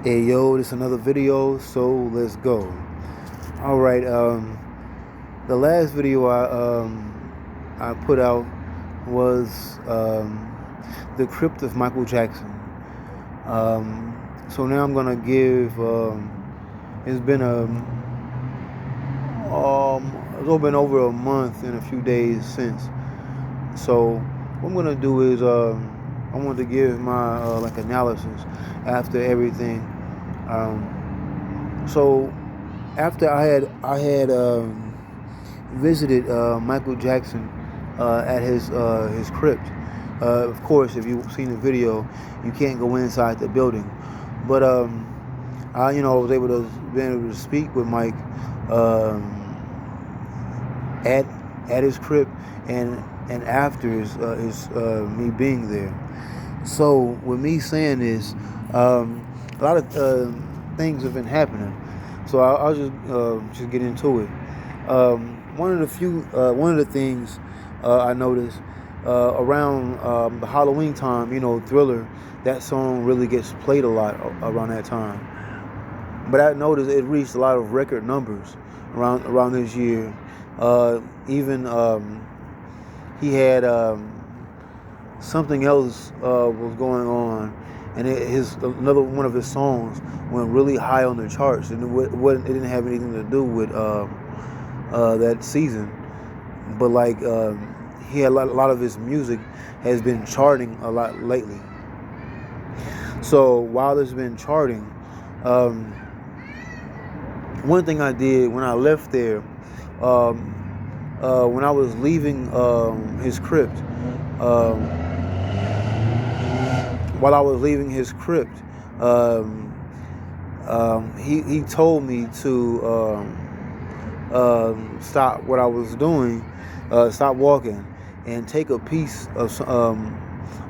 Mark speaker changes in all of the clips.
Speaker 1: Hey yo, this is another video, so let's go. Alright, the last video I put out was the crypt of Micheal Jackson. So now I'm gonna give it's been it's been over a month and a few days since. So what I'm gonna do is I want to give my analysis after everything. So after I had visited Micheal Jackson at his crypt. Of course, if you've seen the video, you can't go inside the building. But I was able to speak with Mike at his crypt and after his me being there. So with me saying this, a lot of things have been happening. So I'll just get into it. One of the things I noticed around the Halloween time, Thriller, that song really gets played a lot around that time. But I noticed it reached a lot of record numbers around this year. Even he had something else was going on, and another one of his songs went really high on the charts, and it didn't have anything to do with that season, but he had a lot of his music has been charting a lot lately. So while it's been charting, one thing I did when I left there, when I was leaving his crypt, while I was leaving his crypt, he told me to stop what I was doing, stop walking, and take a piece of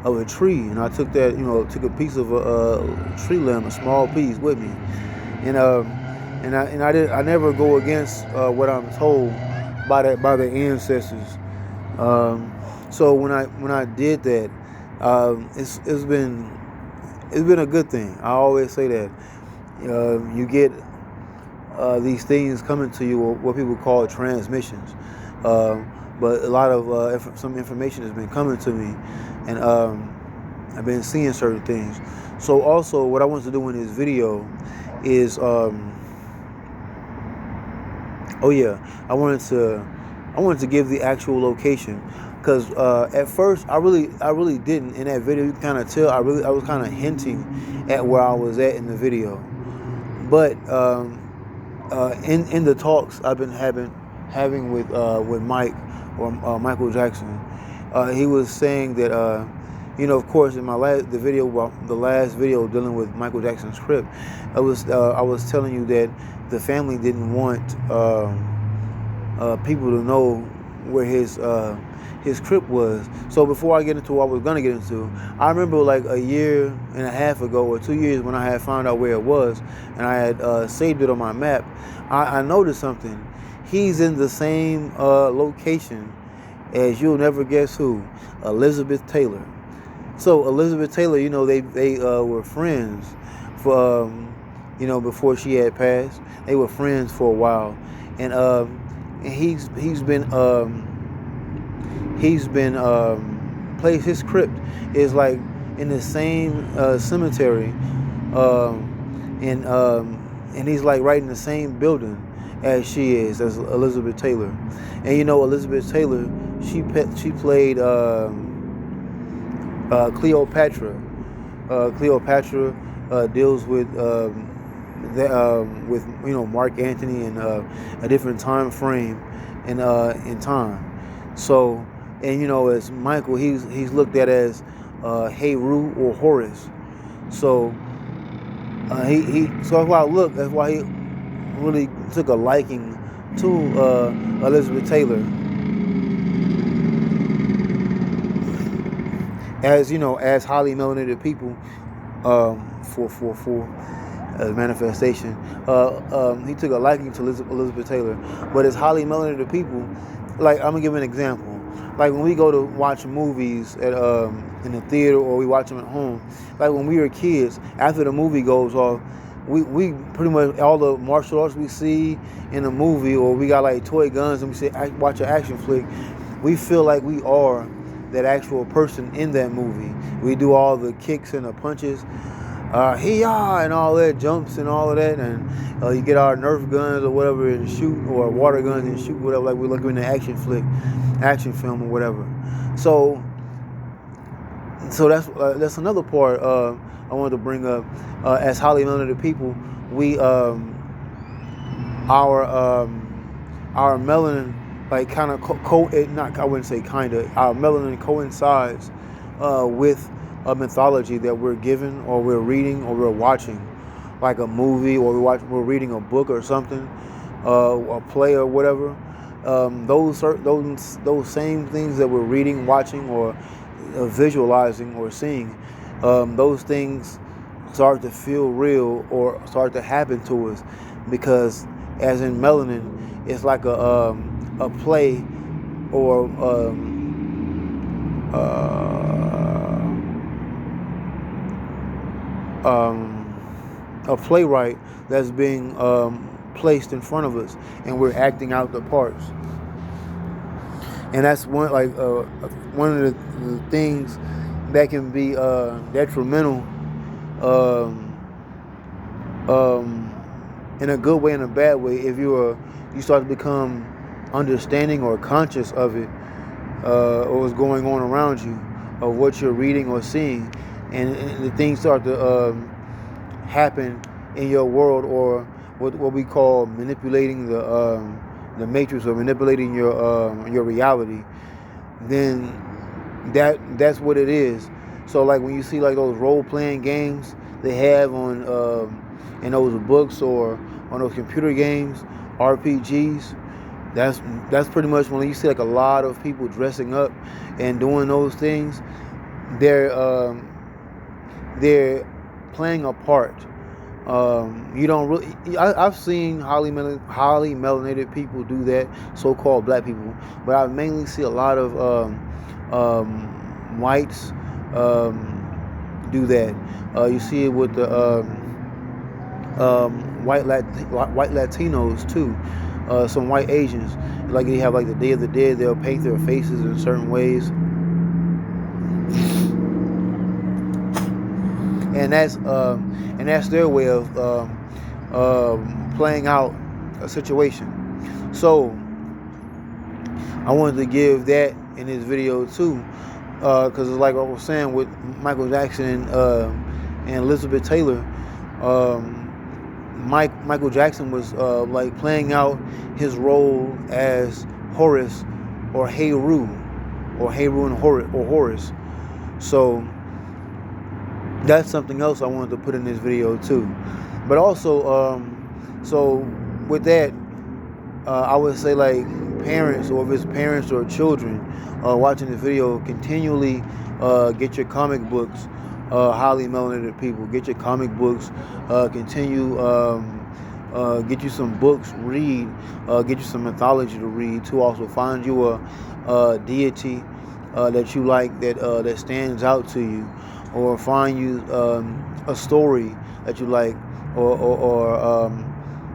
Speaker 1: a tree. And I took that, took a piece of a tree limb, a small piece, with me. And I never go against what I'm told by the ancestors. So when I did that, it's been a good thing. I always say that you get these things coming to you, what people call transmissions. But a lot of some information has been coming to me, and I've been seeing certain things. So also, what I want to do in this video is I wanted to give the actual location, because at first I really didn't. In that video, you can kind of tell I was kind of hinting at where I was at in the video. But in the talks I've been having with Mike or Micheal Jackson, he was saying that of course, in the last video dealing with Micheal Jackson's crypt, I was telling you that the family didn't want people to know where his crypt was. So before I get into what I was gonna get into, I remember like a year and a half ago or 2 years when I had found out where it was, and I had saved it on my map. I noticed something. He's in the same location as, you'll never guess who, Elizabeth Taylor. So Elizabeth Taylor, they were friends for before she had passed. They were friends for a while, and he's been placed. His crypt is like in the same cemetery, and he's like right in the same building as she is, as Elizabeth Taylor. And Elizabeth Taylor, she played Cleopatra. Cleopatra deals with Mark Antony and a different time frame in time. So, and as Michael, he's looked at as Heru or Horus. So that's why he really took a liking to Elizabeth Taylor. As highly melanated people, 444 manifestation. He took a liking to Elizabeth Taylor, but as highly melanated people, like, I'm gonna give an example. Like when we go to watch movies at in the theater, or we watch them at home. Like when we were kids, after the movie goes off, we pretty much all the martial arts we see in a movie, or we got like toy guns and we say watch an action flick, we feel like we are that actual person in that movie. We do all the kicks and the punches, and all that, jumps and all of that, and you get our Nerf guns or whatever and shoot, or water guns and shoot whatever, like we look in the action flick, action film or whatever. So that's another part I wanted to bring up. As highly melanated people, we our melanin, like kind of not, I wouldn't say kind of, our melanin coincides with a mythology that we're given, or we're reading, or we're watching, like a movie, or we're reading a book or something, a play or whatever. Those same things that we're reading, watching, or visualizing or seeing, those things start to feel real or start to happen to us, because as in melanin, it's like a play, or a playwright that's being placed in front of us, and we're acting out the parts. And that's one of the things that can be detrimental, in a good way and a bad way, if you start to become understanding or conscious of it, or what's going on around you, of what you're reading or seeing, and the things start to happen in your world, or what we call manipulating the matrix, or manipulating your reality, then that's what it is. So like when you see like those role-playing games they have on in those books, or on those computer games, RPGs, that's pretty much when you see like a lot of people dressing up and doing those things, they're playing a part. You don't really. I've seen highly melanated people do that, so-called black people, but I mainly see a lot of whites do that. You see it with the white Latinos too. Some white Asians, like they have like the Day of the Dead, they'll paint their faces in certain ways, and that's their way of playing out a situation. So I wanted to give that in this video too, because it's like I was saying with Micheal Jackson and Elizabeth Taylor. Micheal Jackson was like playing out his role as Horus, or Heru, and Horus. So that's something else I wanted to put in this video too. But also, so with that, I would say like parents, or if it's parents or children watching this video, continually get your comic books. Highly melanated people, get your comic books, continue, get you some books, read, get you some mythology to read too. Also find you a deity that you like, that stands out to you, or find you a story that you like, or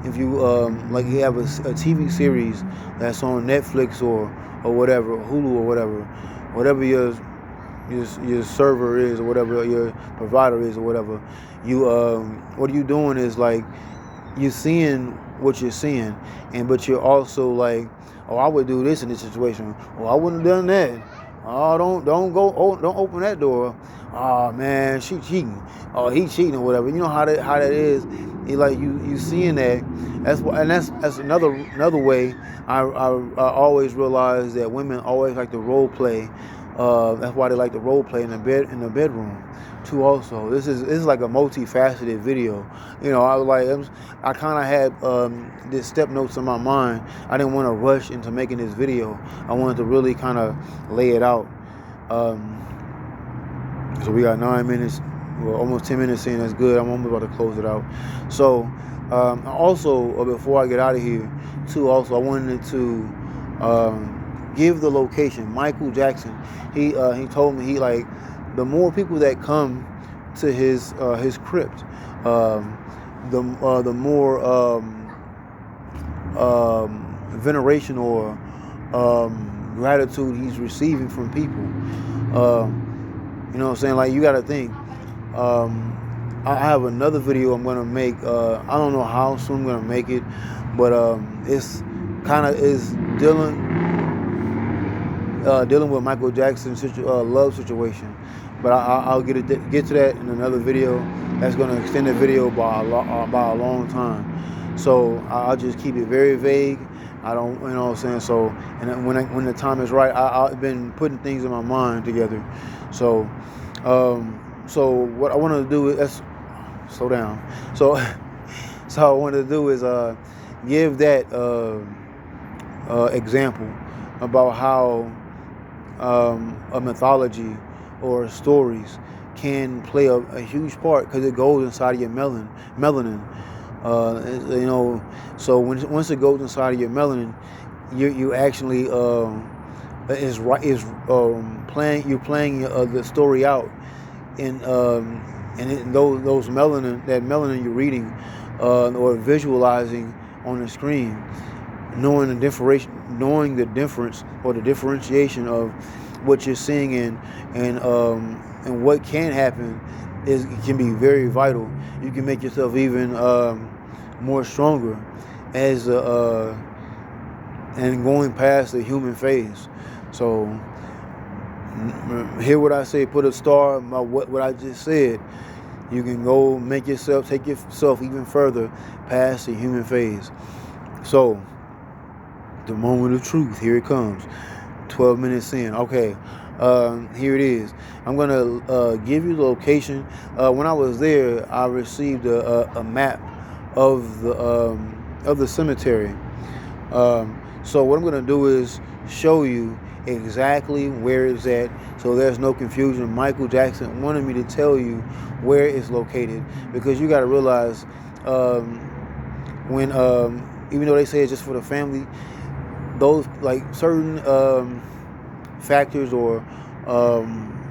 Speaker 1: if you like you have a TV series that's on Netflix or whatever, Hulu or whatever your server is, or whatever your provider is, or whatever, you what you're doing is like you're seeing what you're seeing, but you're also like, oh, I would do this in this situation. Oh, I wouldn't have done that. Oh, don't open that door. Oh man, she cheating. Oh, he cheating or whatever. You know how that is. It, like you seeing that. That's another way. I always realize that women always like to role play. That's why they like to role play in the bedroom too. Also, this is like a multifaceted video. You know, I kind of had this step notes in my mind. I didn't want to rush into making this video. I wanted to really kind of lay it out. So we got 9 minutes, well, almost 10 minutes in. That's good. I'm almost about to close it out. So also, before I get out of here too, also I wanted to give the location. Micheal Jackson, he told me, he like, the more people that come to his crypt, the more veneration or gratitude he's receiving from people. You know what I'm saying? Like, you got to think. I have another video I'm gonna make. I don't know how soon I'm gonna make it, but it's kind of is dealing with Micheal Jackson's love situation. But I'll get to that in another video. That's gonna extend the video by a long time. So I'll just keep it very vague. I don't, you know what I'm saying. So, and when the time is right, I've been putting things in my mind together. So, so what I want to do is slow down. So, so I wanted to do is give that example about how a mythology or stories can play a huge part, because it goes inside of your melanin. You know, so once it goes inside of your melanin, you actually you're playing the story out in those melanin you're reading or visualizing on the screen, knowing the difference or the differentiation of what you're seeing and what can happen it can be very vital. You can make yourself even more stronger as and going past the human phase. So hear what I say, put a star by what I just said. You can go take yourself even further past the human phase. So the moment of truth, here it comes. 12 minutes in. Okay, here it is. I'm gonna give you the location. When I was there, I received a map of the cemetery. So what I'm gonna do is show you exactly where it's at, so there's no confusion. Micheal Jackson wanted me to tell you where it's located, because you got to realize when even though they say it's just for the family, those like certain factors or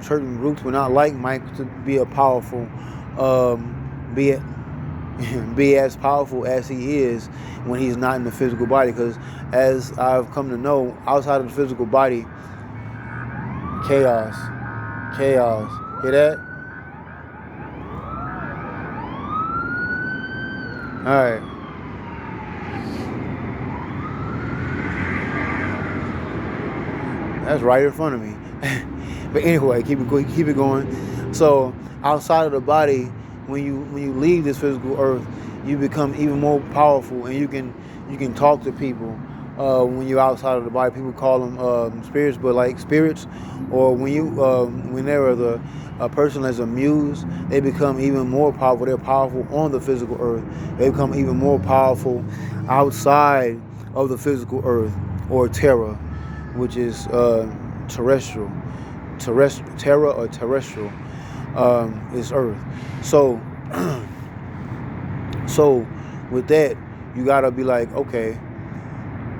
Speaker 1: certain groups would not like Mike to be a powerful be as powerful as he is when he's not in the physical body, because as I've come to know, outside of the physical body, chaos. Hear that? All right. That's right in front of me. But anyway, keep it going. So outside of the body, when you leave this physical earth, you become even more powerful, and you can talk to people. When you're outside of the body, people call them spirits, but like spirits, or when they're a person as a muse, they become even more powerful. They're powerful on the physical earth. They become even more powerful outside of the physical earth, or terra, which is terrestrial. Terra or terrestrial is earth. So so with that, you gotta be like, okay,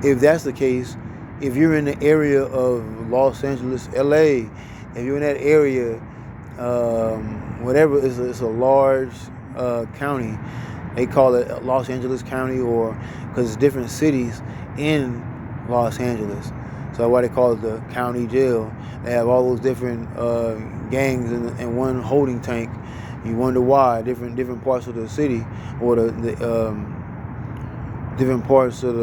Speaker 1: if that's the case, if you're in the area of Los Angeles, LA, if you're in that area, whatever, it's a large county. They call it Los Angeles County, or because it's different cities in Los Angeles. So that's why they call it the county jail. They have all those different gangs in one holding tank. You wonder why different parts of the city, or the different parts of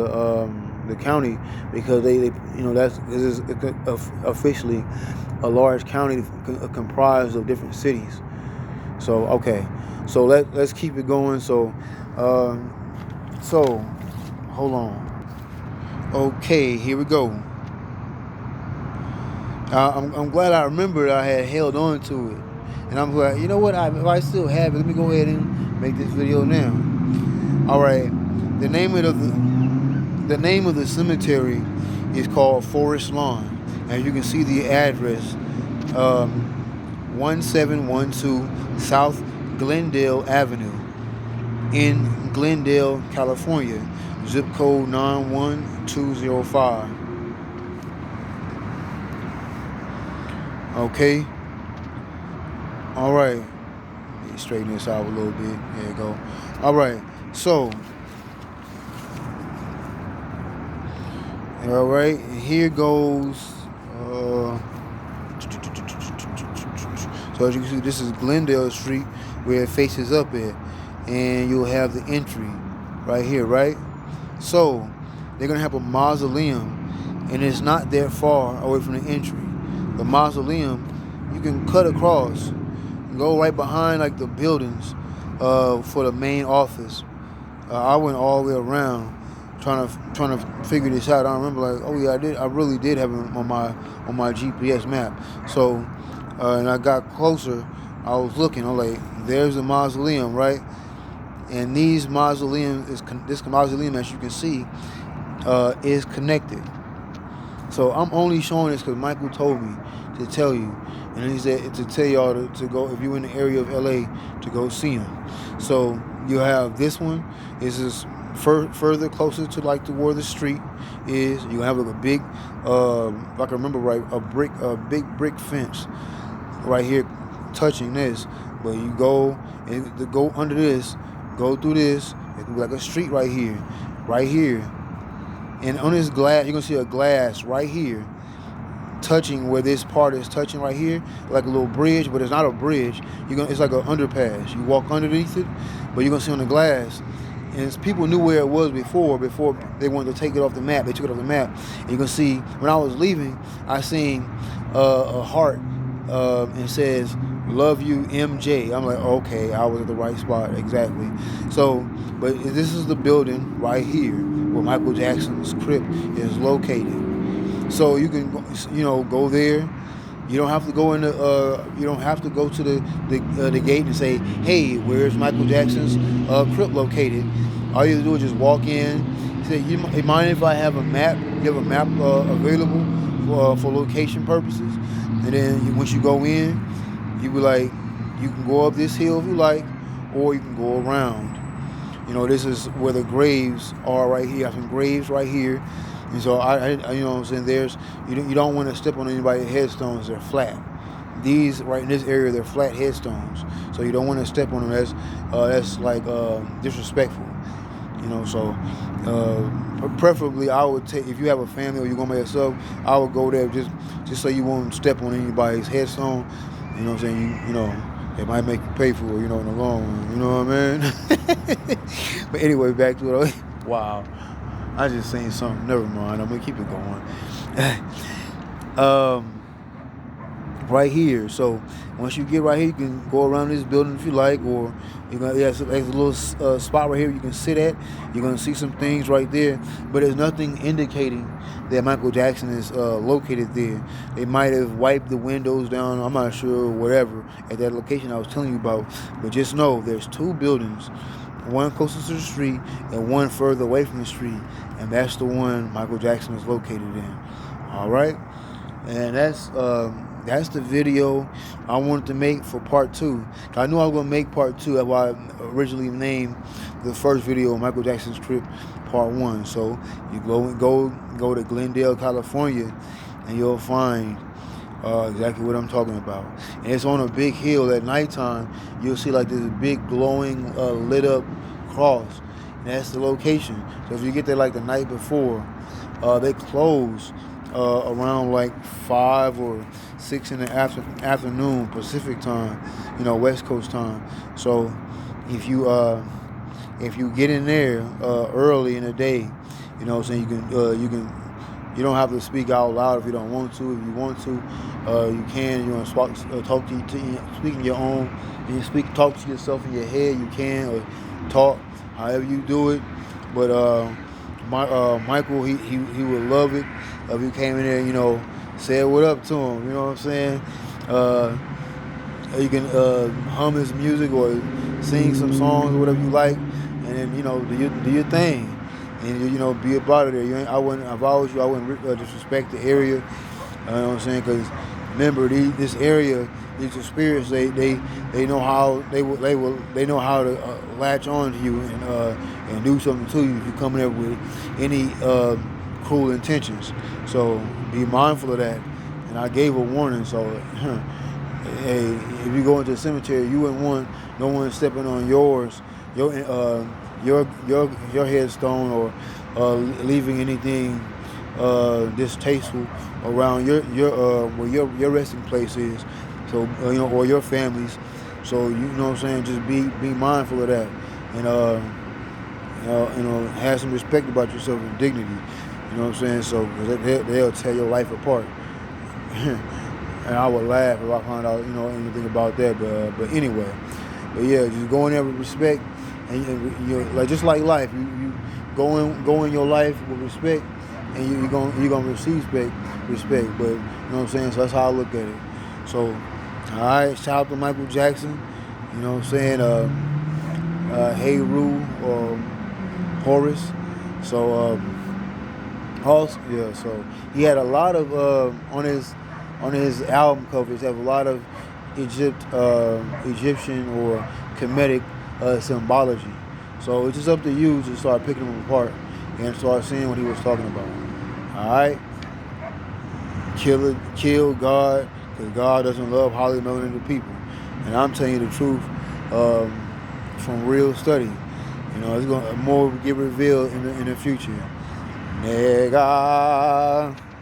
Speaker 1: the county, because they that's this is officially a large county comprised of different cities. So okay, so let's keep it going. So hold on. Okay, here we go. I'm glad I remembered I had held on to it, and I'm glad. You know what? If I still have it, let me go ahead and make this video now. All right, the name of the cemetery is called Forest Lawn, and you can see the address, 1712 South Glendale Avenue in Glendale, California, zip code 91205. Okay. All right. straighten this out a little bit. There you go. All right. So, all right. Here goes. So as you can see, this is Glendale Street where it faces up at, and you'll have the entry right here, right? So they're gonna have a mausoleum, and it's not that far away from the entry. The mausoleum, you can cut across, and go right behind like the buildings for the main office. I went all the way around trying to figure this out. I remember like, oh yeah, I really did have it on my GPS map. So and I got closer, I was looking, I'm like, there's the mausoleum, right? And this mausoleum, as you can see, is connected. So I'm only showing this because Michael told me to tell you, and he said to tell y'all to go, if you're in the area of LA, to go see him. So you have this one. This is further closer to like to where the street is. You have like a big, if I can remember right, a big brick fence right here touching this. But you go and to go under this, go through this. It could be like a street right here. And on this glass, you're gonna see a glass right here touching where this part is touching right here, like a little bridge, but it's not a bridge. It's like an underpass. You walk underneath it, but you're gonna see on the glass. And people knew where it was before they wanted to take it off the map. They took it off the map. And you can see when I was leaving, I seen a heart and says, "Love you, MJ." I'm like, okay, I was at the right spot exactly. So, but this is the building right here where Micheal Jackson's crypt is located. So you can, go there. You don't have to go you don't have to go to the gate and say, "Hey, where's Micheal Jackson's crypt located?" All you have to do is just walk in. Say, "You mind if I have a map? You have a map available for location purposes?" And then once you go in, you be like, you can go up this hill if you like, or you can go around. This is where the graves are right here. I have some graves right here. And so I you know what I'm saying, you don't want to step on anybody's headstones. They're flat. These right in this area, they're flat headstones. So you don't want to step on them. That's like disrespectful. So preferably I would take, if you have a family or you're going by yourself, I would go there just so you won't step on anybody's headstone. You know what I'm saying? It might make you pay for it, in the long run. You know what I mean? But anyway, back to it. Wow. I just saying something. Never mind. I'm going to keep it going. Right here. So once you get right here, you can go around this building if you like, or there's a little spot right here you can sit at. You're going to see some things right there, but there's nothing indicating that Micheal Jackson is located there. They might have wiped the windows down. I'm not sure, whatever, at that location I was telling you about. But just know there's two buildings, one closest to the street and one further away from the street, and that's the one Micheal Jackson is located in. All right, and that's the video I wanted to make for part 2. I knew I was going to make part 2. That's why I originally named the first video Micheal Jackson's Crypt part 1. So you go to Glendale, California, and you'll find exactly what I'm talking about. And it's on a big hill. At nighttime, you'll see like this big glowing lit up cross. And that's the location. So if you get there like the night before, they close around like 5 or 6 in the afternoon Pacific time, West Coast time. So if you get in there early in the day, you don't have to speak out loud if you don't want to. If you want to, you can. You want to talk speak in your own. You talk to yourself in your head. You can, or talk however you do it. But Michael, he would love it if you came in there, said what up to him. You know what I'm saying? You can hum his music or sing some songs or whatever you like, and then do your thing, and be a part of there. If I was you, I wouldn't disrespect the area. You know what I'm saying? Because remember, this area, these spirits, they know how they know how to latch on to you and do something to you if you come in there with any cruel intentions. So be mindful of that. And I gave a warning. So hey, if you go into a cemetery, you wouldn't want no one's stepping on yours, your headstone, or leaving anything distasteful around where your resting place is. So or your families. So you know what I'm saying. Just be mindful of that, and have some respect about yourself and dignity. You know what I'm saying. So 'cause they'll tear your life apart. And I would laugh if I found out anything about that. But anyway, but yeah, just go in there with respect, and like just like life, you go in your life with respect, and you're gonna receive respect. But you know what I'm saying. So that's how I look at it. So all right, shout out to Micheal Jackson. You know what I'm saying. Heru, Horus. So also, yeah. So he had a lot of on his album covers. Have a lot of Egyptian or Kemetic symbology. So it's just up to you to start picking them apart and start seeing what he was talking about. All right, kill God, because God doesn't love highly melanated people. And I'm telling you the truth from real study. It's gonna more get revealed in the future. Nigga.